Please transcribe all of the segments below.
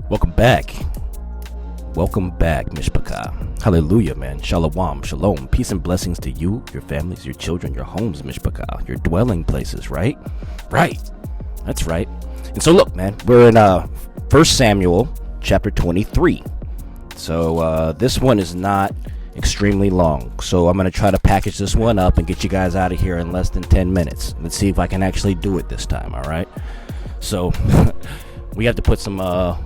Welcome back. Welcome back, Mishpachah. Hallelujah, man. Shalom, shalom. Peace and blessings to you, your families, your children, your homes, Mishpachah. Your dwelling places, right? Right. That's right. And so look, man, we're in 1 Samuel chapter 23. So this one is not extremely long. So I'm going to try to package this one up and get you guys out of here in less than 10 minutes. Let's see if I can actually do it this time, all right? So we have to put some,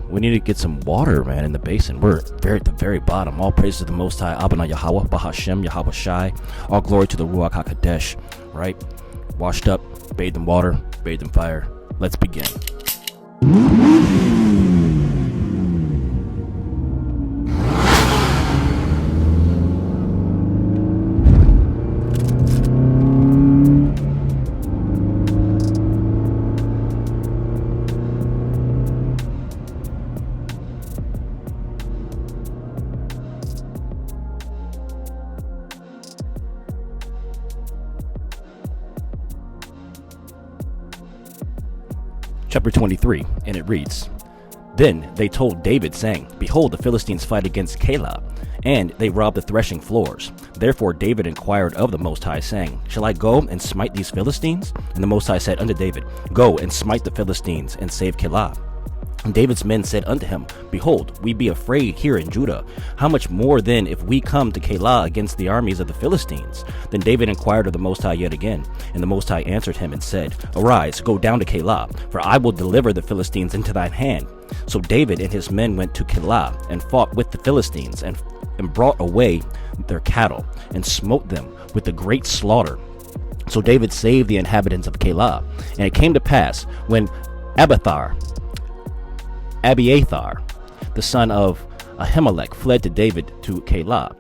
we need to get some water, man, in the basin. We're at the very bottom. All praise to the Most High, Abba Yahweh, Bahashem, Yahweh Shai. All glory to the Ruach HaKodesh, right? Washed up, bathed in water, bathed in fire. Let's begin. Chapter 23, and it reads, Then they told David, saying, Behold, the Philistines fight against Keilah, and they rob the threshing floors. Therefore David inquired of the Most High, saying, Shall I go and smite these Philistines? And the Most High said unto David, Go and smite the Philistines, and save Keilah. And David's men said unto him, Behold, we be afraid here in Judah. How much more then if we come to Keilah against the armies of the Philistines? Then David inquired of the Most High yet again. And the Most High answered him and said, Arise, go down to Keilah, for I will deliver the Philistines into thine hand. So David and his men went to Keilah, and fought with the Philistines, and brought away their cattle, and smote them with a great slaughter. So David saved the inhabitants of Keilah. And it came to pass, when Abiathar, the son of Ahimelech, fled to David to Keilah,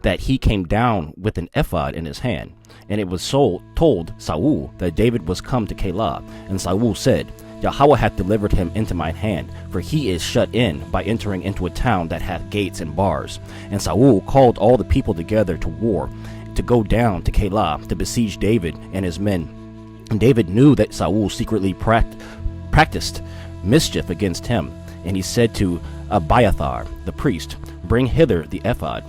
that he came down with an ephod in his hand. And it was told Saul that David was come to Keilah. And Saul said, Yahweh hath delivered him into mine hand, for he is shut in by entering into a town that hath gates and bars. And Saul called all the people together to war, to go down to Keilah, to besiege David and his men. And David knew that Saul secretly practiced mischief against him. And he said to Abiathar the priest, Bring hither the ephod.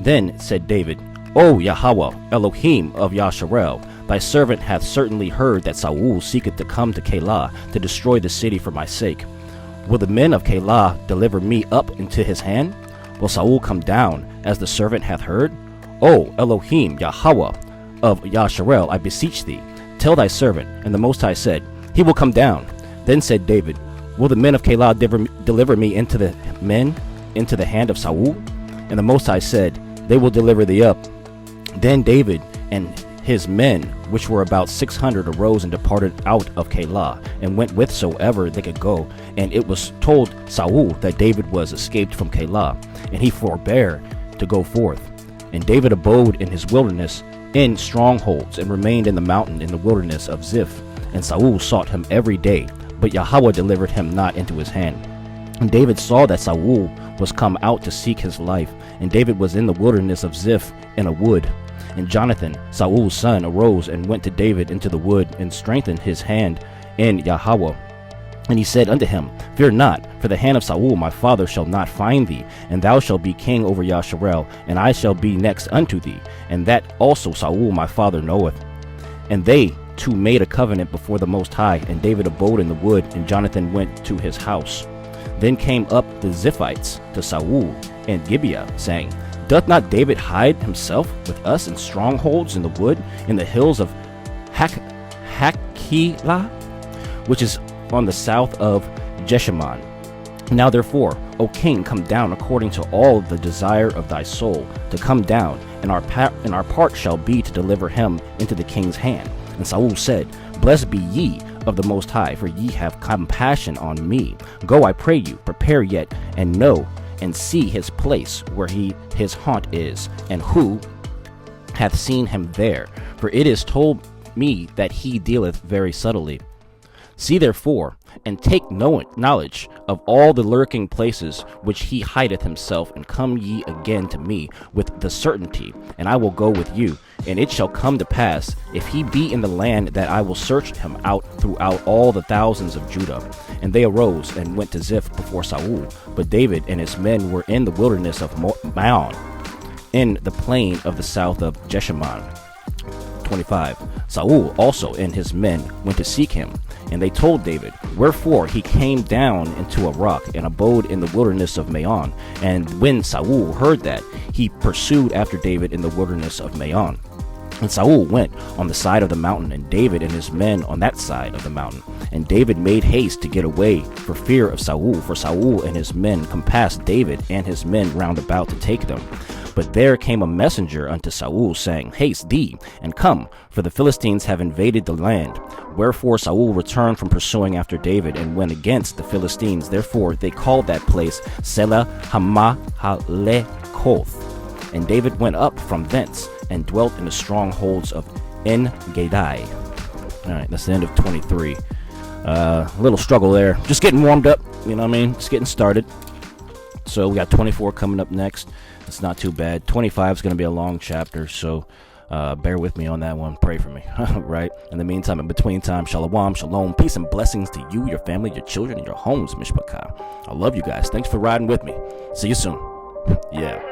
Then said David, O Yahweh, Elohim of Yasharel, thy servant hath certainly heard that Saul seeketh to come to Keilah to destroy the city for my sake. Will the men of Keilah deliver me up into his hand? Will Saul come down, as the servant hath heard? O Elohim, Yahweh of Yasharel, I beseech thee, tell thy servant. And the Most High said, He will come down. Then said David, Will the men of Keilah deliver me into the hand of Saul? And the Most High said, They will deliver thee up. Then David and his men, which were about 600, arose and departed out of Keilah, and went whithersoever they could go. And it was told Saul that David was escaped from Keilah, and he forbare to go forth. And David abode in his wilderness in strongholds, and remained in the mountain in the wilderness of Ziph. And Saul sought him every day, but Yahweh delivered him not into his hand. And David saw that Saul was come out to seek his life, and David was in the wilderness of Ziph in a wood. And Jonathan, Saul's son, arose and went to David into the wood, and strengthened his hand in Yahweh. And he said unto him, Fear not, for the hand of Saul my father shall not find thee, and thou shalt be king over Yasharel, and I shall be next unto thee, and that also Saul my father knoweth. And they two made a covenant before the Most High, and David abode in the wood, and Jonathan went to his house. Then came up the Ziphites to Saul and Gibeah, saying, Doth not David hide himself with us in strongholds in the wood, in the hills of Hachilah, which is on the south of Jeshimon? Now therefore, O king, come down according to all the desire of thy soul, to come down, and our part shall be to deliver him into the king's hand. And Saul said, Blessed be ye of the Most High, for ye have compassion on me. Go, I pray you, prepare yet, and know, and see his place where his haunt is, and who hath seen him there. For it is told me that he dealeth very subtly. See therefore, and take knowledge of all the lurking places which he hideth himself, and come ye again to me with the certainty, and I will go with you, And it shall come to pass, if he be in the land, that I will search him out throughout all the thousands of Judah. And they arose and went to Ziph before Saul. But David and his men were in the wilderness of Maon, in the plain of the south of Jeshimon. 25. Saul also and his men went to seek him. And they told David, wherefore he came down into a rock and abode in the wilderness of Maon. And when Saul heard that, he pursued after David in the wilderness of Maon. And Saul went on the side of the mountain, and David and his men on that side of the mountain. And David made haste to get away for fear of Saul, for Saul and his men compassed David and his men round about to take them. But there came a messenger unto Saul, saying, Haste thee, and come, for the Philistines have invaded the land. Wherefore Saul returned from pursuing after David, and went against the Philistines. Therefore they called that place Selah Hamahalekoth. And David went up from thence, and dwelt in the strongholds of En-Gedi. Alright, that's the end of 23. A little struggle there. Just getting warmed up, you know what I mean? Just getting started. So we got 24 coming up next. It's not too bad. 25 is going to be a long chapter, so bear with me on that one. Pray for me, right? In the meantime, in between time, shalom, shalom, peace and blessings to you, your family, your children, and your homes, Mishpachah. I love you guys. Thanks for riding with me. See you soon. Yeah.